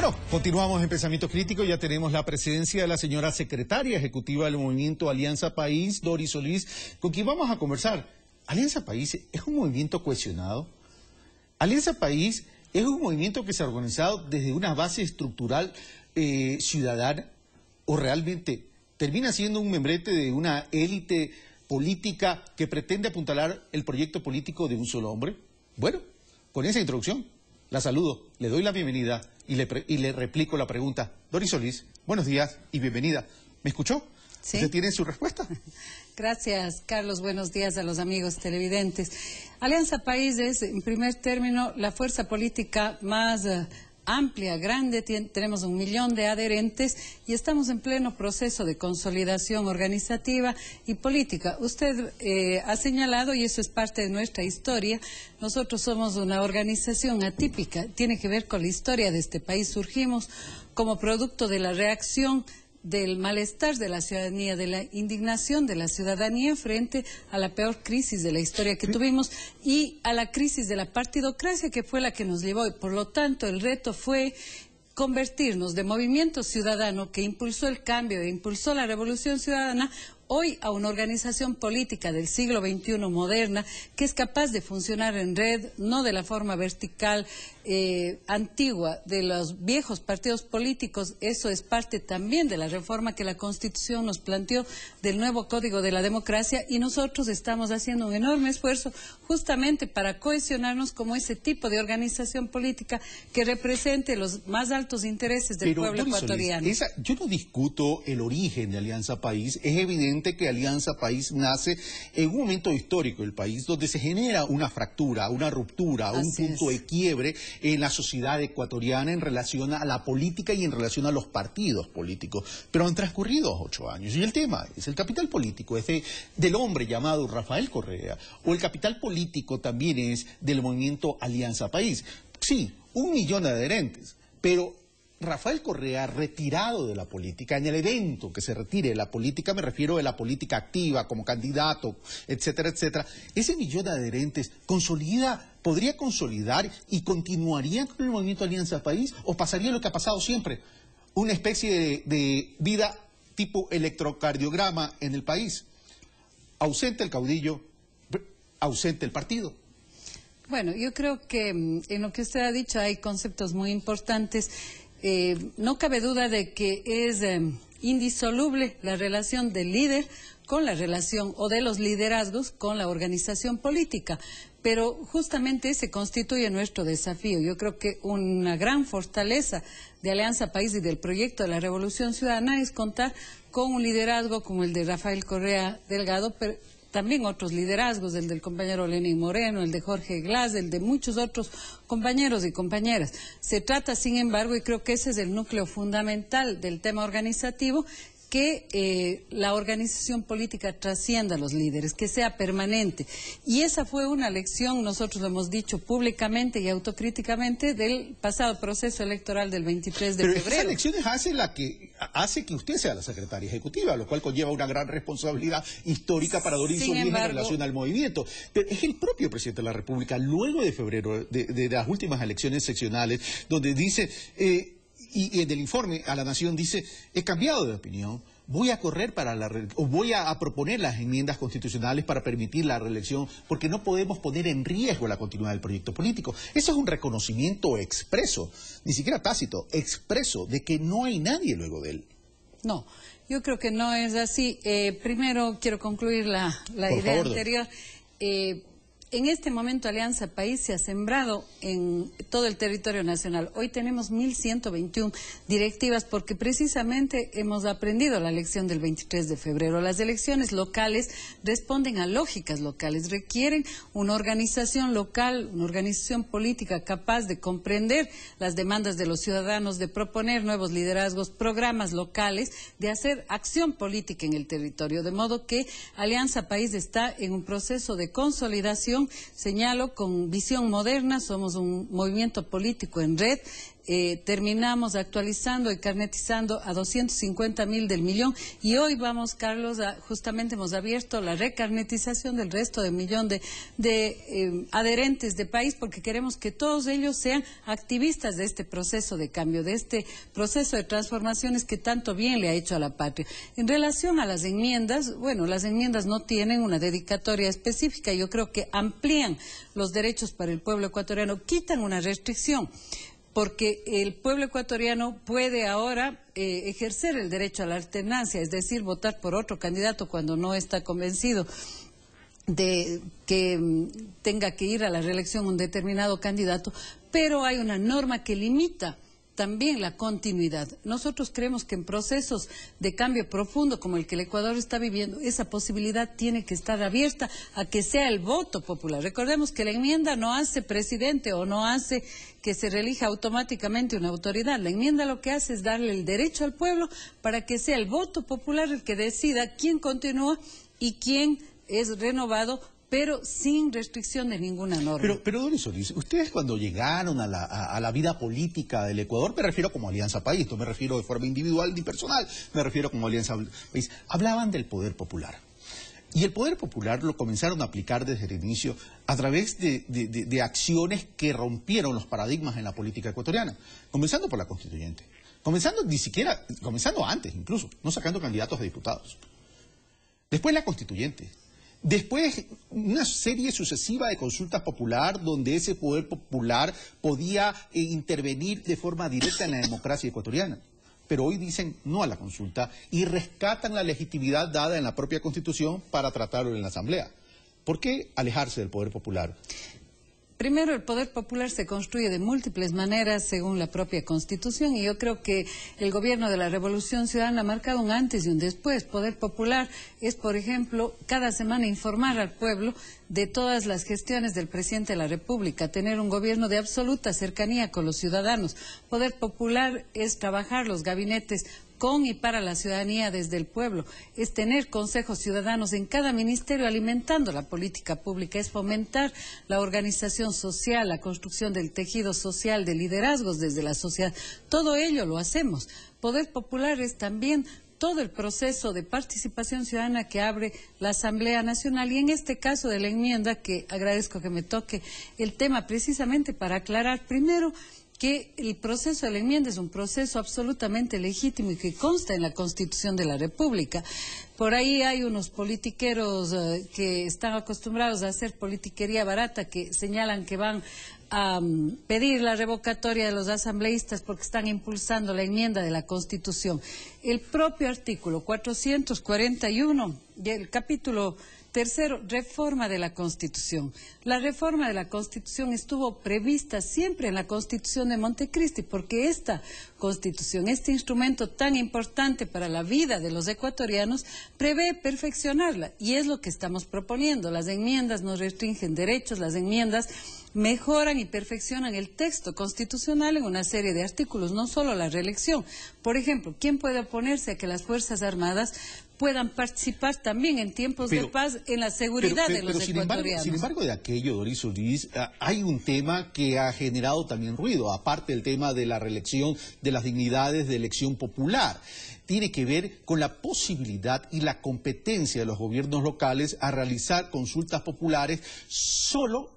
Bueno, continuamos en Pensamiento Crítico. Ya tenemos la presencia de la señora secretaria ejecutiva del movimiento Alianza País, Doris Solís, con quien vamos a conversar. ¿Alianza País es un movimiento cohesionado? Alianza País es un movimiento que se ha organizado desde una base estructural ciudadana, o realmente termina siendo un membrete de una élite política que pretende apuntalar el proyecto político de un solo hombre. Bueno, con esa introducción la saludo, le doy la bienvenida y le replico la pregunta. Doris Solís, buenos días y bienvenida. ¿Me escuchó? ¿Sí? ¿Usted tiene su respuesta? Gracias, Carlos. Buenos días a los amigos televidentes. Alianza País es, en primer término, la fuerza política más amplia, grande. Tenemos 1 millón de adherentes y estamos en pleno proceso de consolidación organizativa y política. Usted ha señalado, y eso es parte de nuestra historia, nosotros somos una organización atípica, tiene que ver con la historia de este país. Surgimos como producto de la reacción del malestar de la ciudadanía, de la indignación de la ciudadanía frente a la peor crisis de la historia que tuvimos y a la crisis de la partidocracia, que fue la que nos llevó. Y por lo tanto el reto fue convertirnos de movimiento ciudadano que impulsó el cambio e impulsó la revolución ciudadana hoy a una organización política del siglo XXI moderna que es capaz de funcionar en red, no de la forma vertical antigua de los viejos partidos políticos. Eso es parte también de la reforma que la Constitución nos planteó del nuevo Código de la Democracia, y nosotros estamos haciendo un enorme esfuerzo justamente para cohesionarnos como ese tipo de organización política que represente los más altos intereses del pueblo ecuatoriano. Solís, yo no discuto el origen de Alianza País. Es evidente que Alianza País nace en un momento histórico del país donde se genera una fractura, una ruptura, un punto de quiebre en la sociedad ecuatoriana en relación a la política y en relación a los partidos políticos. Pero han transcurrido 8 años y el tema es el capital político, es del hombre llamado Rafael Correa, o el capital político también es del movimiento Alianza País. Sí, 1 millón de adherentes, pero Rafael Correa, retirado de la política, en el evento que se retire de la política, me refiero de la política activa, como candidato, etcétera, etcétera, ese 1 millón de adherentes podría consolidar y continuaría con el movimiento Alianza País, o pasaría lo que ha pasado siempre, una especie de vida tipo electrocardiograma en el país, ausente el caudillo, ausente el partido. Bueno, yo creo que en lo que usted ha dicho hay conceptos muy importantes. No cabe duda de que es indisoluble la relación del líder con la relación, o de los liderazgos con la organización política, pero justamente ese constituye nuestro desafío. Yo creo que una gran fortaleza de Alianza País y del proyecto de la Revolución Ciudadana es contar con un liderazgo como el de Rafael Correa Delgado, pero también otros liderazgos, el del compañero Lenín Moreno, el de Jorge Glass, el de muchos otros compañeros y compañeras. Se trata, sin embargo, y creo que ese es el núcleo fundamental del tema organizativo, que la organización política trascienda a los líderes, que sea permanente. Y esa fue una lección, nosotros lo hemos dicho públicamente y autocríticamente, del pasado proceso electoral del 23 de febrero. Pero esas elecciones hace que usted sea la secretaria ejecutiva, lo cual conlleva una gran responsabilidad histórica para Doris Solís en relación al movimiento. Pero es el propio presidente de la República, luego de febrero, de las últimas elecciones seccionales, donde dice... Y en el informe a la Nación dice, he cambiado de opinión, voy a proponer las enmiendas constitucionales para permitir la reelección, porque no podemos poner en riesgo la continuidad del proyecto político. Eso es un reconocimiento expreso, ni siquiera tácito, expreso, de que no hay nadie luego de él. No, yo creo que no es así. Primero quiero concluir la idea anterior. En este momento Alianza País se ha sembrado en todo el territorio nacional. Hoy tenemos 1.121 directivas porque precisamente hemos aprendido la lección del 23 de febrero. Las elecciones locales responden a lógicas locales, requieren una organización local, una organización política capaz de comprender las demandas de los ciudadanos, de proponer nuevos liderazgos, programas locales, de hacer acción política en el territorio. De modo que Alianza País está en un proceso de consolidación, señalo, con visión moderna. Somos un movimiento político en red, terminamos actualizando y carnetizando a 250.000 del millón, y hoy vamos, Carlos, justamente hemos abierto la recarnetización del resto del millón de adherentes de país, porque queremos que todos ellos sean activistas de este proceso de cambio, de este proceso de transformaciones que tanto bien le ha hecho a la patria. En relación a las enmiendas, bueno, las enmiendas no tienen una dedicatoria específica, yo creo que amplían los derechos para el pueblo ecuatoriano, quitan una restricción, porque el pueblo ecuatoriano puede ahora ejercer el derecho a la alternancia, es decir, votar por otro candidato cuando no está convencido de que tenga que ir a la reelección un determinado candidato, pero hay una norma que limita también la continuidad. Nosotros creemos que en procesos de cambio profundo como el que el Ecuador está viviendo, esa posibilidad tiene que estar abierta a que sea el voto popular. Recordemos que la enmienda no hace presidente o no hace que se reelija automáticamente una autoridad. La enmienda lo que hace es darle el derecho al pueblo para que sea el voto popular el que decida quién continúa y quién es renovado, pero sin restricción de ninguna norma. Pero don Solís, ustedes cuando llegaron a la vida política del Ecuador, me refiero como Alianza País, no me refiero de forma individual ni personal, me refiero como Alianza País, hablaban del poder popular. Y el poder popular lo comenzaron a aplicar desde el inicio a través de acciones que rompieron los paradigmas en la política ecuatoriana, comenzando por la constituyente, comenzando antes incluso, no sacando candidatos a diputados. Después la constituyente. Después, una serie sucesiva de consultas popular donde ese poder popular podía intervenir de forma directa en la democracia ecuatoriana. Pero hoy dicen no a la consulta y rescatan la legitimidad dada en la propia Constitución para tratarlo en la Asamblea. ¿Por qué alejarse del poder popular? Primero, el poder popular se construye de múltiples maneras según la propia Constitución, y yo creo que el gobierno de la Revolución Ciudadana ha marcado un antes y un después. Poder popular es, por ejemplo, cada semana informar al pueblo de todas las gestiones del presidente de la República, tener un gobierno de absoluta cercanía con los ciudadanos. Poder popular es trabajar los gabinetes con y para la ciudadanía desde el pueblo, es tener consejos ciudadanos en cada ministerio alimentando la política pública, es fomentar la organización social, la construcción del tejido social, de liderazgos desde la sociedad. Todo ello lo hacemos. Poder popular es también todo el proceso de participación ciudadana que abre la Asamblea Nacional, y en este caso de la enmienda, que agradezco que me toque el tema precisamente para aclarar primero que el proceso de la enmienda es un proceso absolutamente legítimo y que consta en la Constitución de la República. Por ahí hay unos politiqueros que están acostumbrados a hacer politiquería barata, que señalan que van a pedir la revocatoria de los asambleístas porque están impulsando la enmienda de la Constitución. El propio artículo 441 y el capítulo tercero, reforma de la Constitución. La reforma de la Constitución estuvo prevista siempre en la Constitución de Montecristi, porque esta Constitución, este instrumento tan importante para la vida de los ecuatorianos, prevé perfeccionarla, y es lo que estamos proponiendo. Las enmiendas no restringen derechos, las enmiendas mejoran y perfeccionan el texto constitucional en una serie de artículos, no solo la reelección. Por ejemplo, ¿quién puede oponerse a que las Fuerzas Armadas puedan participar también en tiempos de paz en la seguridad de los ecuatorianos? Sin embargo, de aquello, Doris Solís, hay un tema que ha generado también ruido, aparte del tema de la reelección de las dignidades de elección popular. Tiene que ver con la posibilidad y la competencia de los gobiernos locales a realizar consultas populares solo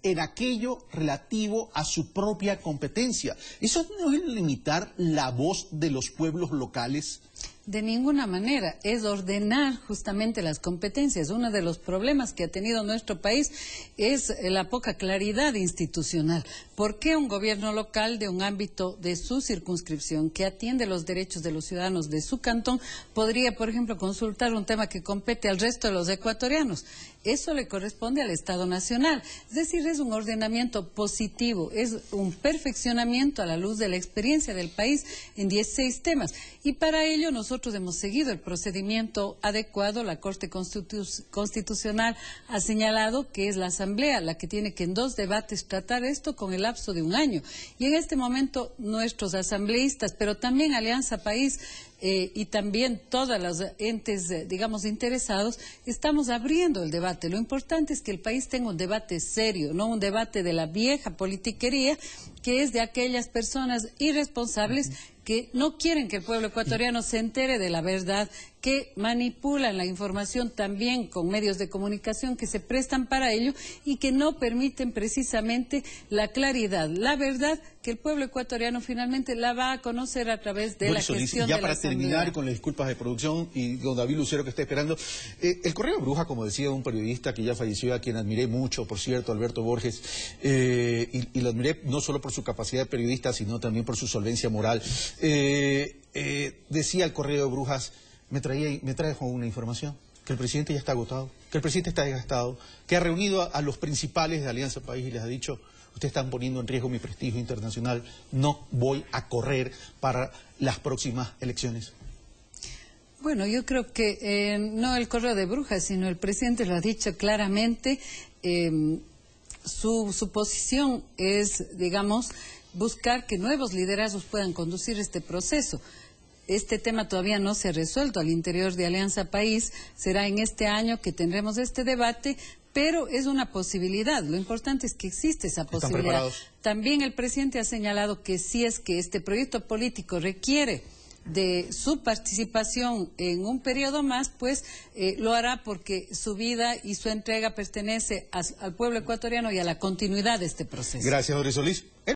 en aquello relativo a su propia competencia. ¿Eso no es limitar la voz de los pueblos locales? De ninguna manera, es ordenar justamente las competencias. Uno de los problemas que ha tenido nuestro país es la poca claridad institucional. ¿Por qué un gobierno local de un ámbito de su circunscripción, que atiende los derechos de los ciudadanos de su cantón, podría, por ejemplo, consultar un tema que compete al resto de los ecuatorianos? Eso le corresponde al Estado Nacional. Es decir, es un ordenamiento positivo, es un perfeccionamiento a la luz de la experiencia del país en 16 temas. Y para ello nosotros hemos seguido el procedimiento adecuado. La Corte Constitucional ha señalado que es la Asamblea la que tiene que en 2 debates tratar esto con el lapso de 1 año. Y en este momento nuestros asambleístas, pero también Alianza País, y también todos los entes, digamos, interesados, estamos abriendo el debate. Lo importante es que el país tenga un debate serio, no un debate de la vieja politiquería, que es de aquellas personas irresponsables que no quieren que el pueblo ecuatoriano se entere de la verdad, que manipulan la información también con medios de comunicación que se prestan para ello y que no permiten precisamente la claridad, la verdad, que el pueblo ecuatoriano finalmente la va a conocer a través de Doris la gestión ya de para la terminar Asamblea. con las disculpas de producción y don David Lucero que está esperando, el Correo de Brujas, como decía un periodista que ya falleció, a quien admiré mucho, por cierto, Alberto Borges, y lo admiré no solo por su capacidad de periodista, sino también por su solvencia moral, decía el Correo de Brujas, me trajo una información, que el presidente ya está agotado, que el presidente está desgastado, que ha reunido a los principales de Alianza País y les ha dicho: ustedes están poniendo en riesgo mi prestigio internacional, no voy a correr para las próximas elecciones. Bueno, yo creo que no el Correo de Brujas, sino el presidente lo ha dicho claramente. Su posición es, digamos, buscar que nuevos liderazgos puedan conducir este proceso. Este tema todavía no se ha resuelto al interior de Alianza País. Será en este año que tendremos este debate, pero es una posibilidad. Lo importante es que existe esa posibilidad. También el presidente ha señalado que si es que este proyecto político requiere de su participación en un periodo más, pues lo hará, porque su vida y su entrega pertenece al pueblo ecuatoriano y a la continuidad de este proceso. Gracias, Doris Solís.